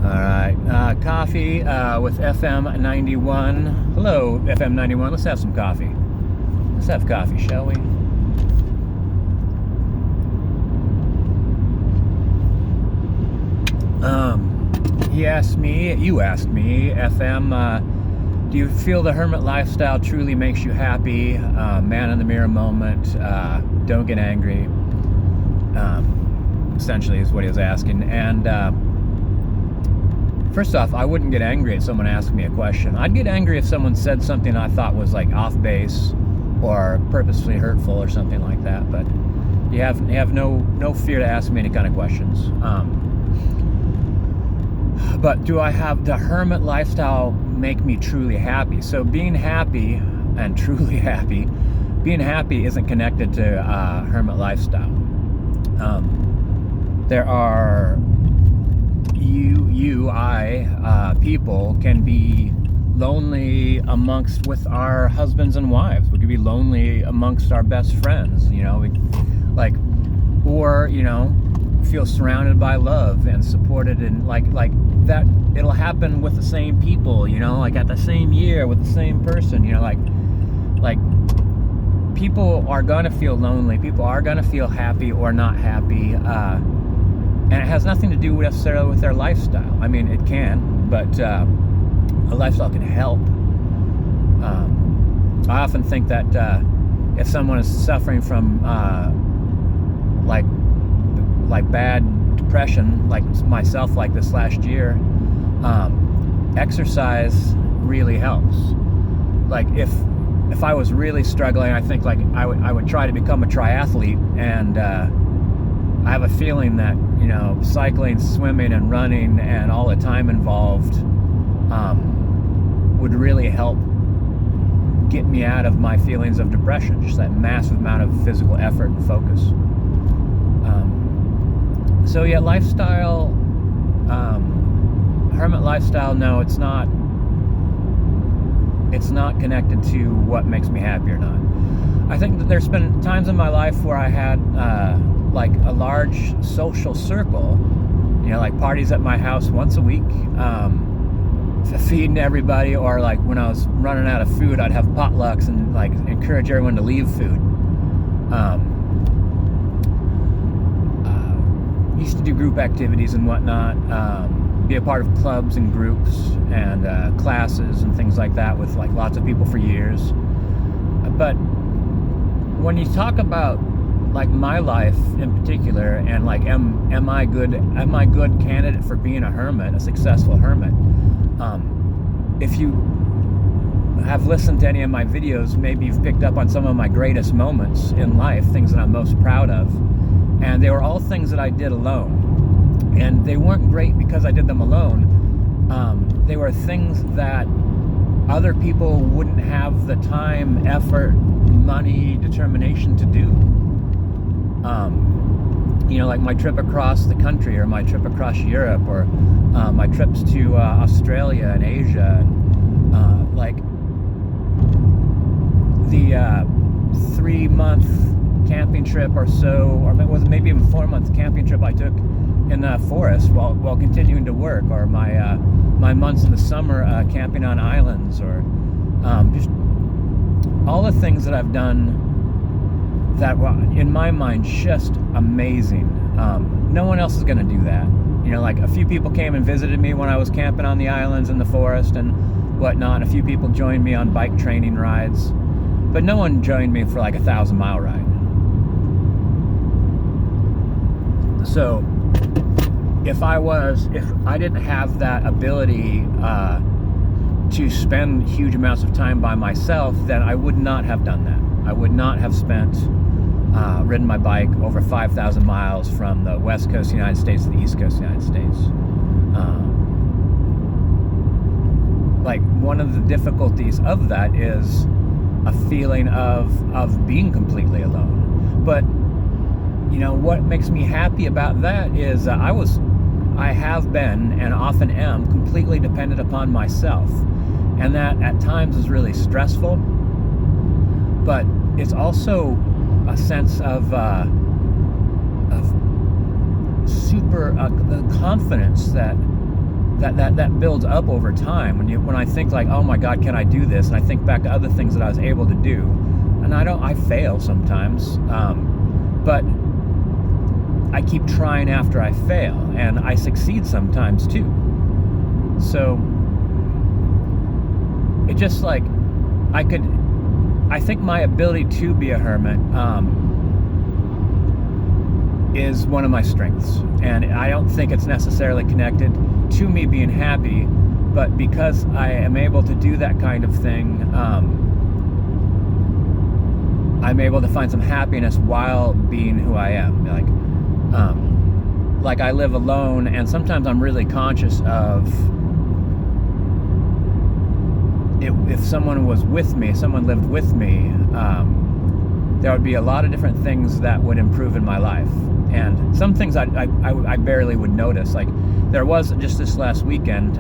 All right, coffee with FM 91. Hello, FM 91. Let's have some coffee. Let's have coffee, shall we? You asked me, FM, do you feel the hermit lifestyle truly makes you happy? Man in the mirror moment, don't get angry, essentially is what he was asking. And first off, I wouldn't get angry if someone asked me a question. I'd get angry if someone said something I thought was like off base or purposefully hurtful or something like that. But you have no fear to ask me any kind of questions. But do I have the hermit lifestyle make me truly happy? So being happy and truly happy, being happy isn't connected to hermit lifestyle. There are people can be lonely with our husbands and wives. We could be lonely amongst our best friends, or feel surrounded by love and supported, and like that. It'll happen with the same people, at the same year with the same person, like people are gonna feel lonely. People are gonna feel happy or not happy. And it has nothing to do necessarily with their lifestyle. I mean, it can, but a lifestyle can help. I often think that if someone is suffering from like bad depression, like myself, like this last year, exercise really helps. Like if I was really struggling, I think like I would try to become a triathlete, and I have a feeling that cycling, swimming, and running, and all the time involved would really help get me out of my feelings of depression. Just that massive amount of physical effort and focus. So yeah, lifestyle, hermit lifestyle. No, it's not. It's not connected to what makes me happy or not. I think that there's been times in my life where I had like a large social circle, like parties at my house once a week, feeding everybody, or like when I was running out of food, I'd have potlucks and like encourage everyone to leave food. Used to do group activities and whatnot, be a part of clubs and groups and classes and things like that with like lots of people for years. But when you talk about like my life in particular, and like am I good candidate for being a hermit, a successful hermit? If you have listened to any of my videos, maybe you've picked up on some of my greatest moments in life, things that I'm most proud of, and they were all things that I did alone. And they weren't great because I did them alone. They were things that other people wouldn't have the time, effort, money, determination to do. Like my trip across the country, or my trip across Europe, or my trips to Australia and Asia, and like the 3-month camping trip or so, or it was maybe even 4-month camping trip I took in the forest while continuing to work, or my months in the summer camping on islands, or just all the things that I've done that were, in my mind, just amazing. No one else is going to do that. Like a few people came and visited me when I was camping on the islands in the forest and whatnot. A few people joined me on bike training rides, but no one joined me for like a 1,000-mile ride. So if I didn't have that ability to spend huge amounts of time by myself, then I would not have done that. I would not have ridden my bike over 5,000 miles from the west coast of the United States to the east coast of the United States. Like one of the difficulties of that is a feeling of being completely alone. But what makes me happy about that is I have been and often am completely dependent upon myself, and that at times is really stressful. But it's also a sense of super the confidence that that builds up over time. When I think like, oh my God, can I do this? And I think back to other things that I was able to do, and I fail sometimes, but I keep trying after I fail, and I succeed sometimes too. So it just like I think my ability to be a hermit is one of my strengths, and I don't think it's necessarily connected to me being happy, but because I am able to do that kind of thing, I'm able to find some happiness while being who I am. Like I live alone, and sometimes I'm really conscious of if someone was with me, someone lived with me, there would be a lot of different things that would improve in my life. And some things I barely would notice. Like there was just this last weekend,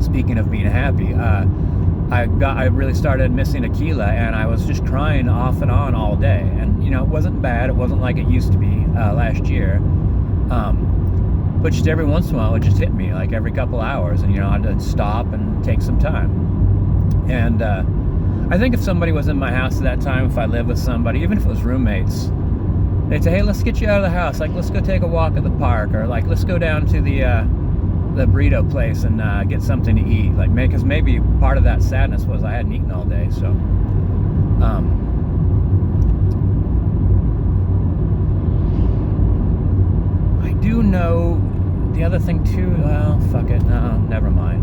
speaking of being happy, I really started missing Aquila, and I was just crying off and on all day. And it wasn't bad. It wasn't like it used to be last year. But just every once in a while, it just hit me, like every couple hours, and I had to stop and take some time. And I think if somebody was in my house at that time, if I lived with somebody, even if it was roommates, they'd say, hey, let's get you out of the house. Like, let's go take a walk at the park, or like, let's go down to the burrito place and get something to eat. Like, because maybe part of that sadness was I hadn't eaten all day. So, I do know the other thing too. Well, fuck it. No, never mind.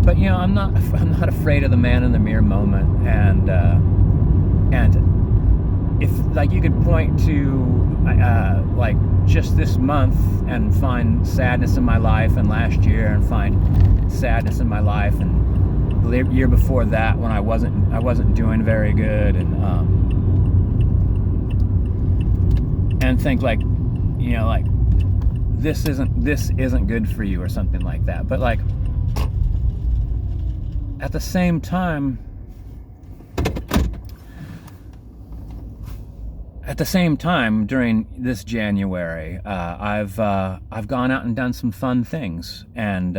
But I'm not afraid of the man in the mirror moment, and if like you could point to like just this month and find sadness in my life, and last year and find sadness in my life, and the year before that when I wasn't doing very good, and think like like this isn't good for you or something like that. But like at the same time, during this January, I've gone out and done some fun things, and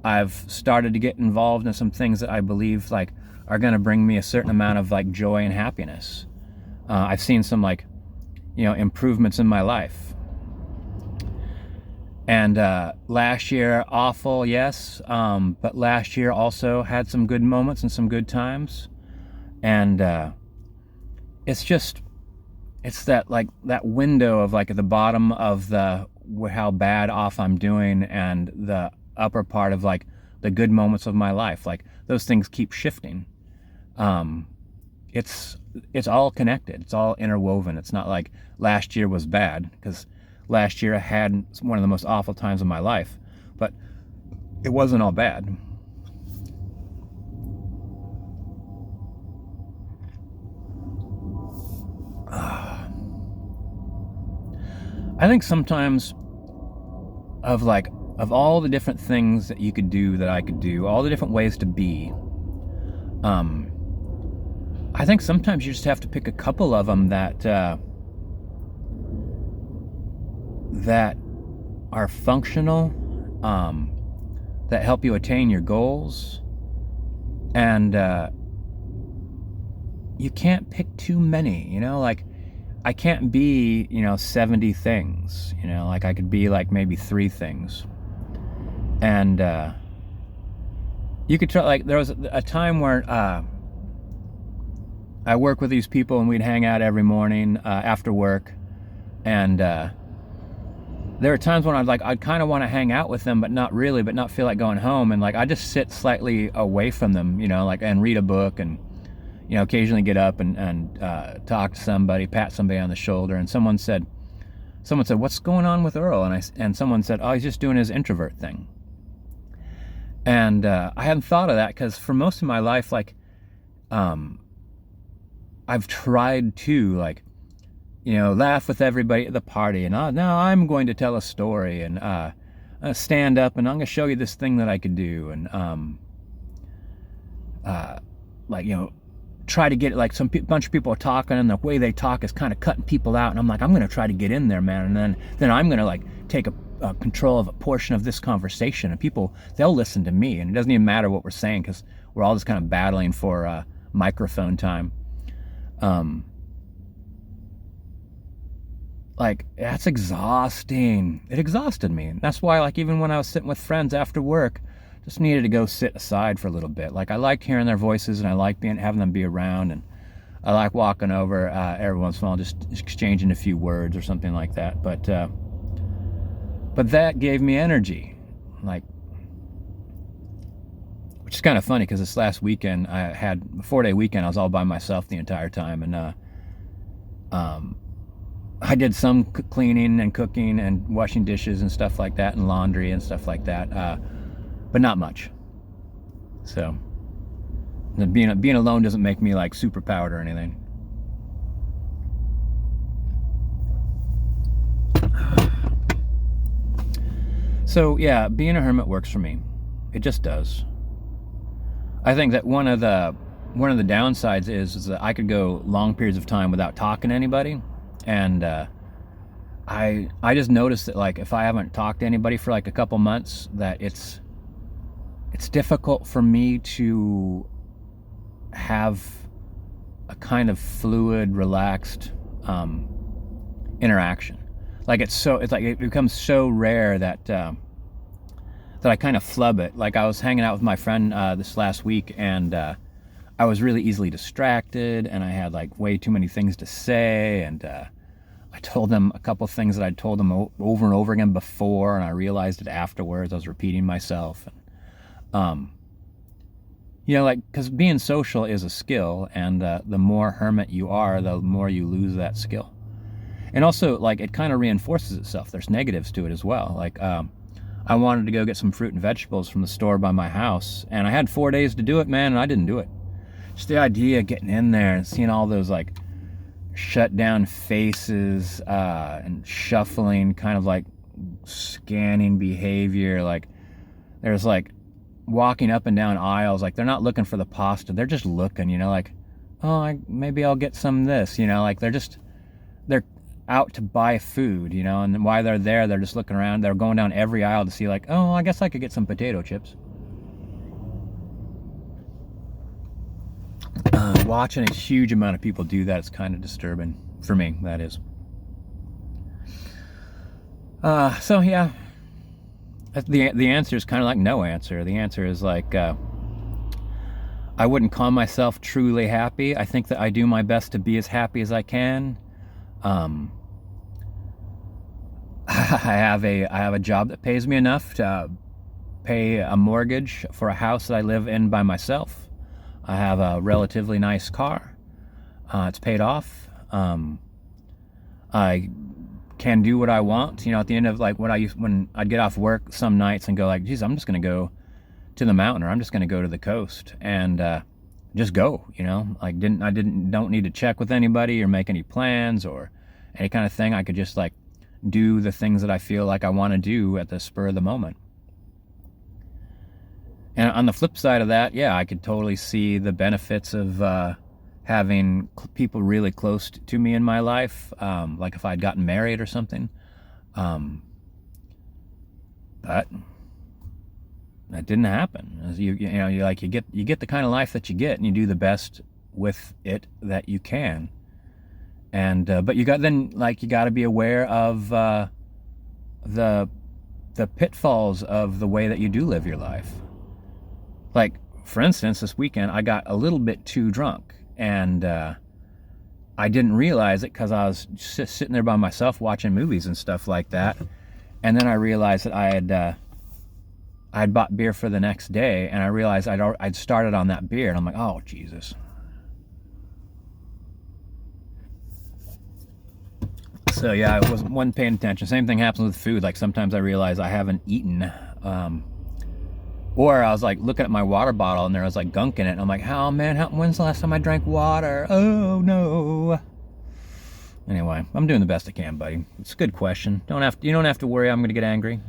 I've started to get involved in some things that I believe like are going to bring me a certain amount of like joy and happiness. I've seen some like improvements in my life. And last year, awful, yes, but last year also had some good moments and some good times. And it's that window of like at the bottom of how bad off I'm doing, and the upper part of like the good moments of my life. Like those things keep shifting. It's all connected. It's all interwoven. It's not like last year was bad, because last year I had one of the most awful times of my life, but it wasn't all bad. I think sometimes of all the different things that you could do, that I could do, all the different ways to be, I think sometimes you just have to pick a couple of them that are functional, that help you attain your goals, and you can't pick too many. Like I can't be 70 things. Like I could be like maybe 3 things, and you could try. Like there was a time where I work with these people, and we'd hang out every morning after work, and there are times when I'd kind of want to hang out with them, but not really, but not feel like going home. And like, I just sit slightly away from them, like, and read a book, and, occasionally get up and talk to somebody, pat somebody on the shoulder. And someone said, what's going on with Earl? And someone said, oh, he's just doing his introvert thing. And I hadn't thought of that, because for most of my life, like, I've tried to like, laugh with everybody at the party, and now I'm going to tell a story, and stand up, and I'm going to show you this thing that I could do, and try to get like bunch of people are talking, and the way they talk is kind of cutting people out, and I'm like, I'm going to try to get in there, man, and then I'm going to like take control of a portion of this conversation, and people, they'll listen to me, and it doesn't even matter what we're saying because we're all just kind of battling for microphone time. Like, that's exhausting. It exhausted me. And that's why, like, even when I was sitting with friends after work, just needed to go sit aside for a little bit. Like, I liked hearing their voices, and I liked having them be around, and I like walking over every once in a while, just exchanging a few words or something like that. But that gave me energy, like, which is kind of funny because this last weekend I had a 4-day weekend. I was all by myself the entire time, and I did some cleaning and cooking and washing dishes and stuff like that, and laundry and stuff like that, but not much. So being alone doesn't make me like super powered or anything. So yeah, being a hermit works for me. It just does. I think that one of the downsides is that I could go long periods of time without talking to anybody, and I just noticed that, like, if I haven't talked to anybody for like a couple months, that it's difficult for me to have a kind of fluid, relaxed interaction. Like, it becomes so rare that I kind of flub it. Like, I was hanging out with my friend this last week, and I was really easily distracted, and I had like way too many things to say, and I told them a couple things that I'd told them over and over again before, and I realized it afterwards. I was repeating myself, and you know, like, because being social is a skill, and the more hermit you are, the more you lose that skill. And also, like, it kind of reinforces itself. There's negatives to it as well. Like, I wanted to go get some fruit and vegetables from the store by my house, and I had 4 days to do it, man, and I didn't do it. Just the idea of getting in there and seeing all those, like, shut down faces and shuffling, kind of like scanning behavior. Like, there's like walking up and down aisles, like, they're not looking for the pasta, they're just looking, you know, like, oh, maybe I'll get some of this, you know, like, they're out to buy food, you know, and while they're there, they're just looking around. They're going down every aisle to see, like, oh, I guess I could get some potato chips. Watching a huge amount of people do that is kind of disturbing for me. That is. So yeah, the answer is kind of like no answer. The answer is like, I wouldn't call myself truly happy. I think that I do my best to be as happy as I can. I have a job that pays me enough to pay a mortgage for a house that I live in by myself. I have a relatively nice car. It's paid off. I can do what I want. You know, at the end of, like, when I'd get off work some nights and go like, geez, I'm just going to go to the mountain, or I'm just going to go to the coast, and just go, you know, like, don't need to check with anybody or make any plans or any kind of thing. I could just, like, do the things that I feel like I want to do at the spur of the moment. And on the flip side of that, yeah, I could totally see the benefits of having people really close to me in my life, like if I'd gotten married or something. But that didn't happen. As you get the kind of life that you get, and you do the best with it that you can. And but you got to be aware of the pitfalls of the way that you do live your life. Like, for instance, this weekend I got a little bit too drunk, and I didn't realize it because I was just sitting there by myself watching movies and stuff like that. And then I realized that I had bought beer for the next day, and I realized I'd started on that beer, and I'm like, oh, Jesus. So yeah, I wasn't paying attention. Same thing happens with food. Like, sometimes I realize I haven't eaten, or I was like looking at my water bottle and there was like gunk in it, and I'm like, oh man, when's the last time I drank water? Oh no. Anyway, I'm doing the best I can, buddy. It's a good question. You don't have to worry I'm gonna get angry.